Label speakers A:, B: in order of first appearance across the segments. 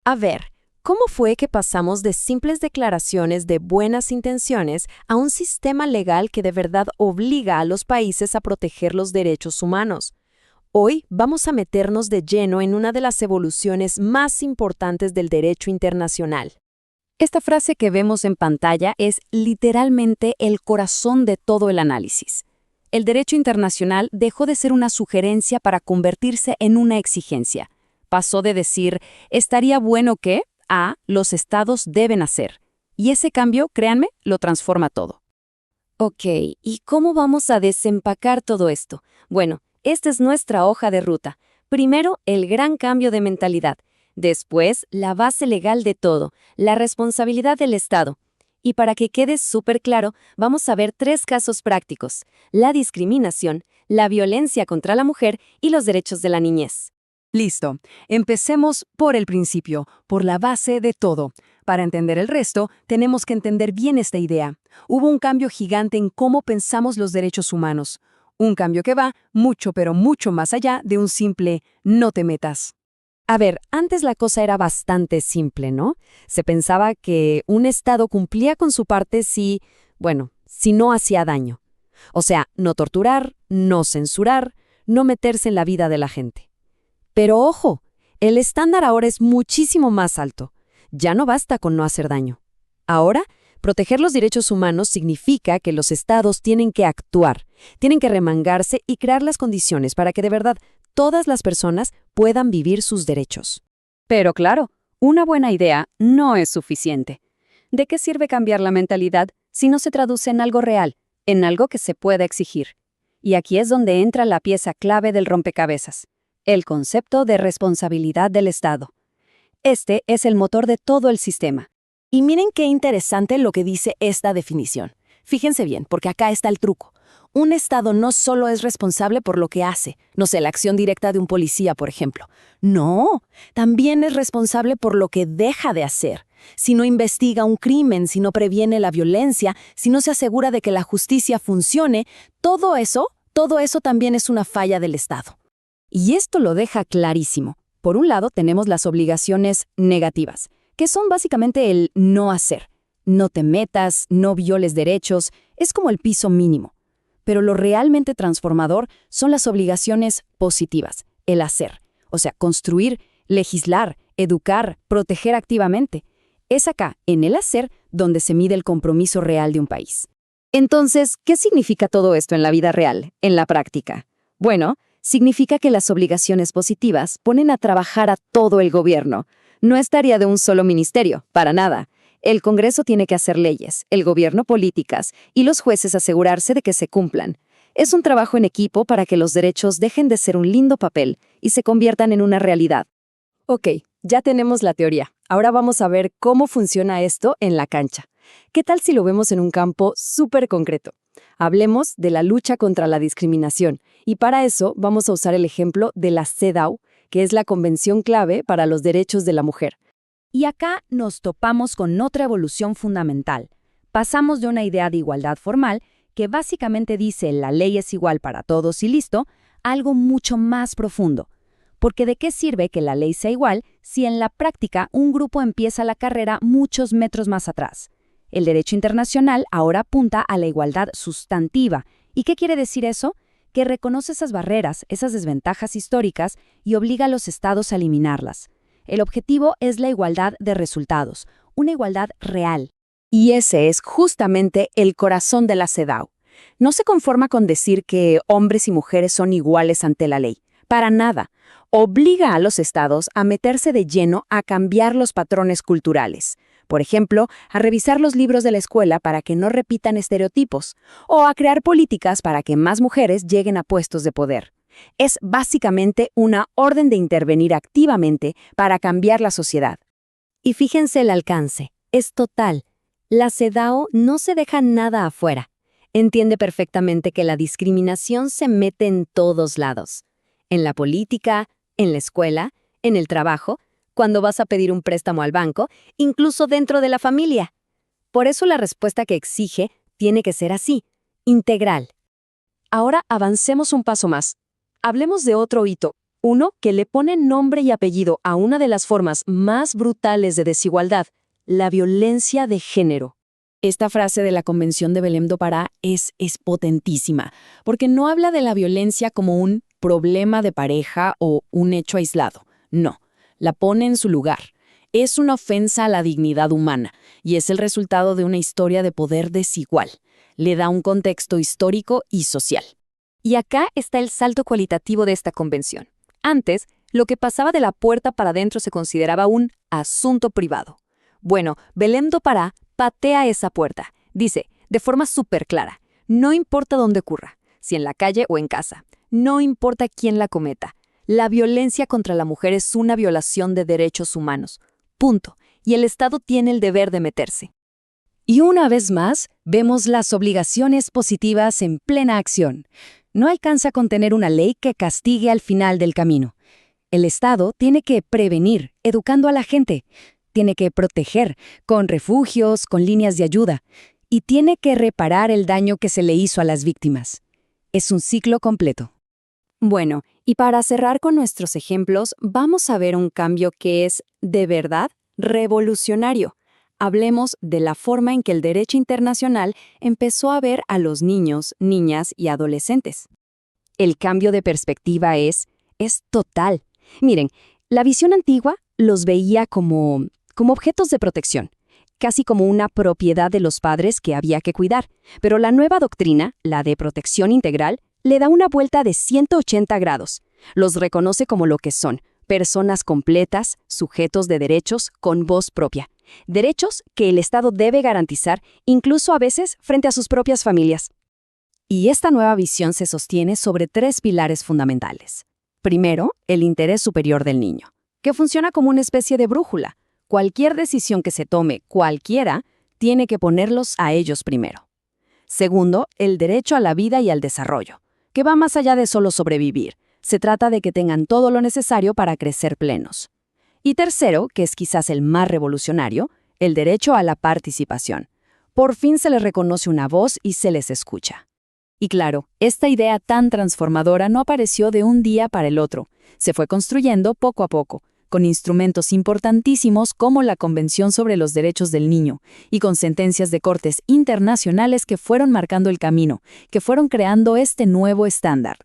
A: A ver, ¿cómo fue que pasamos de simples declaraciones de buenas intenciones a un sistema legal que de verdad obliga a los países a proteger los derechos humanos? Hoy vamos a meternos de lleno en una de las evoluciones más importantes del derecho internacional. Esta frase que vemos en pantalla es literalmente el corazón de todo el análisis. El derecho internacional dejó de ser una sugerencia para convertirse en una exigencia. Pasó de decir, estaría bueno que, a, los estados deben hacer. Y ese cambio, créanme, lo transforma todo. Ok, ¿y cómo vamos a desempacar todo esto? Bueno, esta es nuestra hoja de ruta. Primero, el gran cambio de mentalidad. Después, la base legal de todo, la responsabilidad del Estado. Y para que quede súper claro, vamos a ver 3 casos prácticos: la discriminación, la violencia contra la mujer y los derechos de la niñez.
B: Listo. Empecemos por el principio, por la base de todo. Para entender el resto, tenemos que entender bien esta idea. Hubo un cambio gigante en cómo pensamos los derechos humanos. Un cambio que va mucho, pero mucho más allá de un simple "no te metas".
A: A ver, antes la cosa era bastante simple, ¿no? Se pensaba que un Estado cumplía con su parte si no hacía daño. O sea, no torturar, no censurar, no meterse en la vida de la gente. Pero ojo, el estándar ahora es muchísimo más alto. Ya no basta con no hacer daño. Ahora, proteger los derechos humanos significa que los estados tienen que actuar, tienen que remangarse y crear las condiciones para que de verdad todas las personas puedan vivir sus derechos.
B: Pero claro, una buena idea no es suficiente. ¿De qué sirve cambiar la mentalidad si no se traduce en algo real, en algo que se pueda exigir? Y aquí es donde entra la pieza clave del rompecabezas: el concepto de responsabilidad del Estado. Este es el motor de todo el sistema.
C: Y miren qué interesante lo que dice esta definición. Fíjense bien, porque acá está el truco. Un Estado no solo es responsable por lo que hace, no sé, la acción directa de un policía, por ejemplo. No, también es responsable por lo que deja de hacer. Si no investiga un crimen, si no previene la violencia, si no se asegura de que la justicia funcione, todo eso también es una falla del Estado.
A: Y esto lo deja clarísimo. Por un lado tenemos las obligaciones negativas, que son básicamente el no hacer. No te metas, no violes derechos, es como el piso mínimo. Pero lo realmente transformador son las obligaciones positivas, el hacer. O sea, construir, legislar, educar, proteger activamente. Es acá, en el hacer, donde se mide el compromiso real de un país. Entonces, ¿qué significa todo esto en la vida real, en la práctica? Bueno, significa que las obligaciones positivas ponen a trabajar a todo el gobierno. No es tarea de un solo ministerio, para nada. El Congreso tiene que hacer leyes, el gobierno políticas y los jueces asegurarse de que se cumplan. Es un trabajo en equipo para que los derechos dejen de ser un lindo papel y se conviertan en una realidad. Ok, ya tenemos la teoría. Ahora vamos a ver cómo funciona esto en la cancha. ¿Qué tal si lo vemos en un campo súper concreto? Hablemos de la lucha contra la discriminación y para eso vamos a usar el ejemplo de la CEDAW, que es la Convención Clave para los Derechos de la Mujer. Y acá nos topamos con otra evolución fundamental. Pasamos de una idea de igualdad formal, que básicamente dice la ley es igual para todos y listo, a algo mucho más profundo. Porque ¿de qué sirve que la ley sea igual si en la práctica un grupo empieza la carrera muchos metros más atrás? El derecho internacional ahora apunta a la igualdad sustantiva. ¿Y qué quiere decir eso? Que reconoce esas barreras, esas desventajas históricas y obliga a los estados a eliminarlas. El objetivo es la igualdad de resultados, una igualdad real. Y ese es justamente el corazón de la CEDAW. No se conforma con decir que hombres y mujeres son iguales ante la ley. Para nada. Obliga a los estados a meterse de lleno a cambiar los patrones culturales. Por ejemplo, a revisar los libros de la escuela para que no repitan estereotipos, o a crear políticas para que más mujeres lleguen a puestos de poder. Es básicamente una orden de intervenir activamente para cambiar la sociedad. Y fíjense el alcance, es total. La CEDAW no se deja nada afuera. Entiende perfectamente que la discriminación se mete en todos lados. En la política, en la escuela, en el trabajo, cuando vas a pedir un préstamo al banco, incluso dentro de la familia. Por eso la respuesta que exige tiene que ser así, integral. Ahora avancemos un paso más. Hablemos de otro hito,
B: Uno que le pone nombre y apellido a una de las formas más brutales de desigualdad, la violencia de género.
C: Esta frase de la Convención de Belém do Pará es potentísima, porque no habla de la violencia como un problema de pareja o un hecho aislado. No, la pone en su lugar. Es una ofensa a la dignidad humana y es el resultado de una historia de poder desigual. Le da un contexto histórico y social.
B: Y acá está el salto cualitativo de esta convención. Antes, lo que pasaba de la puerta para adentro se consideraba un asunto privado. Bueno, Belém do Pará patea esa puerta. Dice, de forma súper clara, no importa dónde ocurra, si en la calle o en casa, no importa quién la cometa. La violencia contra la mujer es una violación de derechos humanos. Punto. Y el Estado tiene el deber de meterse.
A: Y una vez más, vemos las obligaciones positivas en plena acción. No alcanza con tener una ley que castigue al final del camino. El Estado tiene que prevenir, educando a la gente. Tiene que proteger, con refugios, con líneas de ayuda. Y tiene que reparar el daño que se le hizo a las víctimas. Es un ciclo completo.
B: Bueno, y para cerrar con nuestros ejemplos, vamos a ver un cambio que es, de verdad, revolucionario. Hablemos de la forma en que el derecho internacional empezó a ver a los niños, niñas y adolescentes. El cambio de perspectiva es total. Miren, la visión antigua los veía como objetos de protección, casi como una propiedad de los padres que había que cuidar. Pero la nueva doctrina, la de protección integral, le da una vuelta de 180 grados. Los reconoce como lo que son, personas completas, sujetos de derechos con voz propia. Derechos que el Estado debe garantizar, incluso a veces frente a sus propias familias. Y esta nueva visión se sostiene sobre 3 pilares fundamentales. Primero, el interés superior del niño, que funciona como una especie de brújula. Cualquier decisión que se tome, cualquiera, tiene que ponerlos a ellos primero. Segundo, el derecho a la vida y al desarrollo, que va más allá de solo sobrevivir. Se trata de que tengan todo lo necesario para crecer plenos. Y tercero, que es quizás el más revolucionario, el derecho a la participación. Por fin se les reconoce una voz y se les escucha. Y claro, esta idea tan transformadora no apareció de un día para el otro. Se fue construyendo poco a poco, con instrumentos importantísimos como la Convención sobre los Derechos del Niño y con sentencias de cortes internacionales que fueron marcando el camino, que fueron creando este nuevo estándar.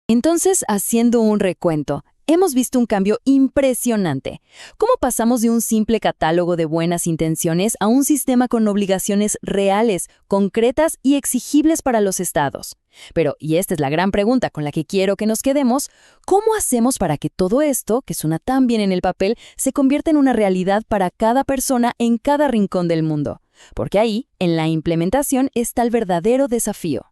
B: Entonces, haciendo un recuento, hemos visto un cambio impresionante. ¿Cómo pasamos de un simple catálogo de buenas intenciones a un sistema con obligaciones reales, concretas y exigibles para los estados? Pero, y esta es la gran pregunta con la que quiero que nos quedemos, ¿cómo hacemos para que todo esto, que suena tan bien en el papel, se convierta en una realidad para cada persona en cada rincón del mundo? Porque ahí, en la implementación, está el verdadero desafío.